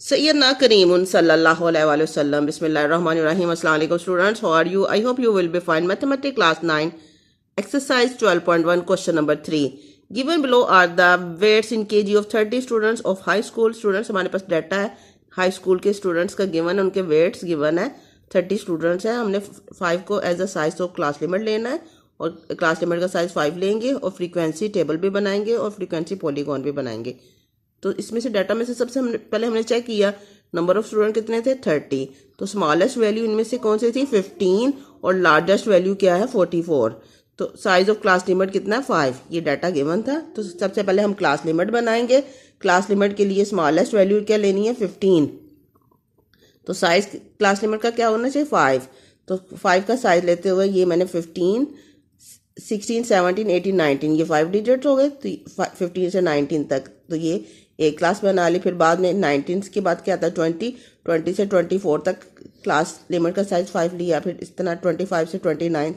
Sayyidina Kareemun sallallahu alaihi wasallam. Bismillahirrahmanirrahim. Assalamu alaikum students. How are you? I hope you will be fine. Mathematics class 9, exercise 12.1, question number 3. Given below are the weights in kg of 30 students of high school students. हमारे पास data है high school के students का given है, उनके weights given है। 30 students हैं, हमने 5 को as a size of class limit लेना है और क्लास लिमिट का साइज 5 लेंगे और फ्रीक्वेंसी टेबल भी बनाएंगे और फ्रीक्वेंसी पॉलीगॉन भी बनाएंगे। तो इसमें से डाटा में से सबसे हमने चेक किया नंबर ऑफ स्टूडेंट कितने थे 30। तो स्मॉलेस्ट वैल्यू इनमें से कौन सी थी 15 और लार्जेस्ट वैल्यू क्या है 44। तो साइज ऑफ क्लास लिमिट कितना है 5। ये डाटा गिवन था। तो सबसे पहले हम क्लास लिमिट बनाएंगे। क्लास लिमिट के लिए स्मॉलेस्ट वैल्यू क्या लेनी है 15। तो साइज क्लास लिमिट का क्या होना चाहिए 5। तो 5 का साइज लेते हुए ये मैंने 15 16 17 18 19 ये 5 डिजिट हो गए। तो 15 से 19 तक तो ये एक क्लास बना ली। फिर बाद में 19 के बाद क्या आता है 20 से 24 तक क्लास लिमिट का साइज 5 लिया। फिर इस तरह 25 से 29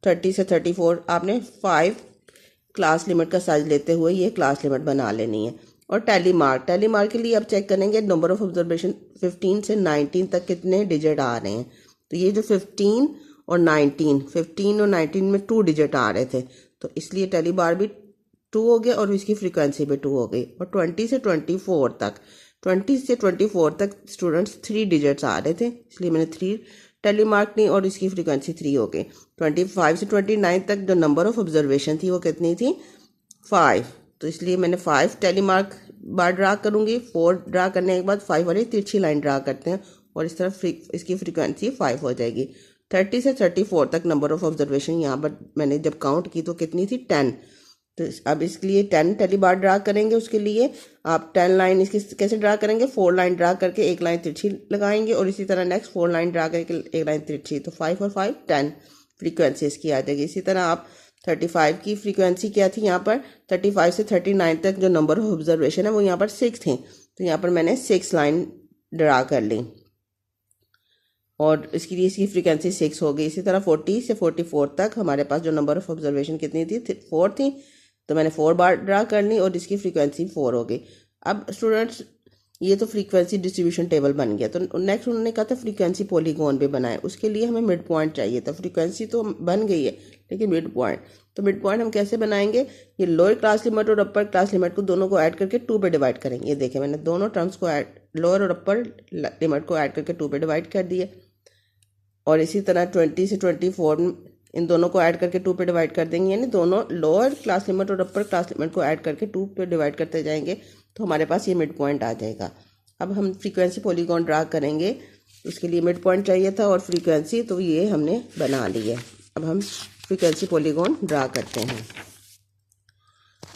30 से 34 आपने 5 क्लास लिमिट का साइज लेते हुए ये क्लास लिमिट बना लेनी है। और टैली मार्क के लिए अब चेक करेंगे नंबर ऑफ ऑब्जर्वेशन 15 से 19 तक कितने डिजिट आ रहे हैं। तो ये जो 15 और 19 में 2 डिजिट आ रहे थे, तो इसलिए टैली बार भी 2 हो गया और इसकी फ्रीक्वेंसी भी 2 हो गई। और 20 से 24 तक स्टूडेंट्स 3 डिजिट्स आ रहे थे, इसलिए मैंने 3 टैली मार्क नहीं और इसकी फ्रीक्वेंसी 3 हो गई। 25 से 29 तक जो नंबर ऑफ ऑब्जर्वेशन थी वो कितनी थी 5। तो इसलिए मैंने 5 टैली मार्क बार ड्रा करूँगी। 4 ड्रा करने के बाद 5 वाली तिरछी लाइन ड्रा करते हैं और इस तरह इसकी फ्रीक्वेंसी 5 हो जाएगी। 30 से 34 तक नंबर ऑफ ऑब्जर्वेशन यहाँ पर मैंने जब काउंट की तो कितनी थी 10। तो अब इसके लिए 10 टैली बार ड्रा करेंगे। उसके लिए आप 10 लाइन इसकी कैसे ड्रा करेंगे 4 लाइन ड्रा करके एक लाइन तिरछी लगाएंगे और इसी तरह नेक्स्ट 4 लाइन ड्रा करके एक लाइन तिरछी। तो 5 और 5 10 फ्रीक्वेंसी इसकी आ जाएगी। इसी तरह आप 35 की फ्रीक्वेंसी क्या थी यहाँ पर 35 से 39 तक जो नंबर ऑफ ऑब्जर्वेशन है वो यहाँ पर 6 थी। तो यहाँ पर मैंने 6 लाइन ड्रा कर ली और इसकी फ्रीक्वेंसी 6 हो गई। इसी तरह 40 से 44 तक हमारे पास जो नंबर ऑफ ऑब्जर्वेशन कितनी थी 4 थी, तो मैंने 4 बार ड्रा कर ली और इसकी फ्रीक्वेंसी 4 हो गई। अब स्टूडेंट्स ये तो फ्रीक्वेंसी डिस्ट्रीब्यूशन टेबल बन गया। तो नेक्स्ट उन्होंने कहा था फ्रीक्वेंसी पॉलीगॉन भी बनाए। उसके लिए हमें मिड पॉइंट चाहिए था। फ्रीक्वेंसी तो बन गई है लेकिन मिड पॉइंट, तो मिड पॉइंट हम कैसे बनाएंगे, ये लोअर क्लास लिमिट और अपर क्लास लिमिट को दोनों को ऐड करके 2 पे डिवाइड करेंगे। ये देखें मैंने दोनों टर्म्स को ऐड लोअर और अपर लिमिट को ऐड करके 2 पे डिवाइड कर दिए। और इसी तरह 20 से 24 इन दोनों को ऐड करके 2 पे डिवाइड कर देंगे, यानी दोनों लोअर क्लास लिमिट और अपर क्लास लिमिट को ऐड करके 2 पे डिवाइड करते जाएंगे तो हमारे पास ये मिड पॉइंट आ जाएगा। अब हम फ्रीक्वेंसी पॉलीगॉन ड्रा करेंगे। उसके लिए मिड पॉइंट चाहिए था और फ्रीक्वेंसी, तो ये हमने बना ली है। अब हम फ्रीक्वेंसी पॉलीगॉन ड्रा करते हैं।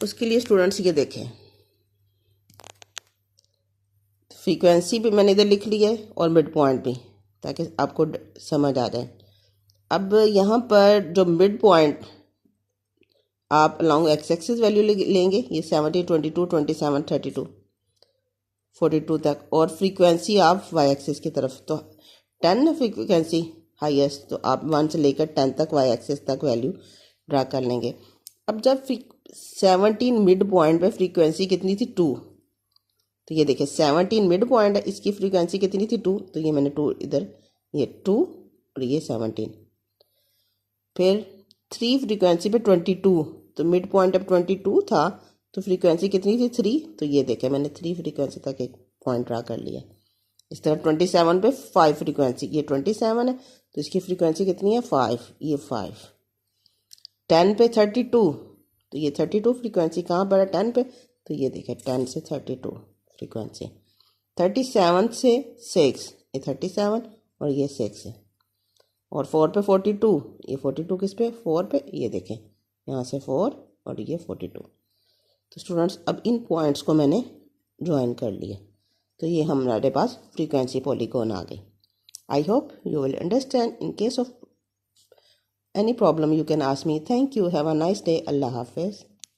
उसके लिए स्टूडेंट्स ये देखें फ्रीक्वेंसी भी मैंने इधर लिख ली है और मिड पॉइंट भी, ताकि आपको समझ आ जाए। अब यहाँ पर जो मिड पॉइंट आप अलॉन्ग एक्स एक्सिस वैल्यू लेंगे, ये 70 22 27 32 42 तक, और फ्रीक्वेंसी आप वाई एक्सिस की तरफ। तो 10 फ्रीक्वेंसी हाईएस्ट, तो आप 1 से लेकर 10 तक वाई एक्सिस तक वैल्यू ड्रा कर लेंगे। अब जब 17 मिड पॉइंट पे फ्रीक्वेंसी कितनी थी 2, तो ये देखिए 17 मिड पॉइंट है, इसकी फ्रीक्वेंसी कितनी थी 2। तो ये मैंने 2 इधर, ये 2 और ये 17। फिर 3 फ्रीक्वेंसी पे 22, तो मिड पॉइंट अब 22 था तो फ्रीक्वेंसी कितनी थी 3। तो ये देखें मैंने 3 फ्रीक्वेंसी तक एक पॉइंट ड्रा कर लिया। इस तरह 27 पे 5 फ्रीक्वेंसी, ये 27 है तो इसकी फ्रीक्वेंसी कितनी है 5, ये 5। 10 पे 32, तो ये 32 फ्रीक्वेंसी कहाँ पर है 10 पे, तो ये देखें 10 से 32 फ्रीक्वेंसी। 37 से 6, ये 37 और ये 6 है। और 4 पे 42, ये 42 किस पे 4 पे, ये देखें यहाँ से 4 और ये 42। तो स्टूडेंट्स अब इन पॉइंट्स को मैंने ज्वाइन कर लिया, तो ये हमारे पास फ्रीक्वेंसी पॉलीगॉन आ गई। I hope you will understand. In case of any problem you can ask me. Thank you, have a nice day, अल्लाह हाफिज़।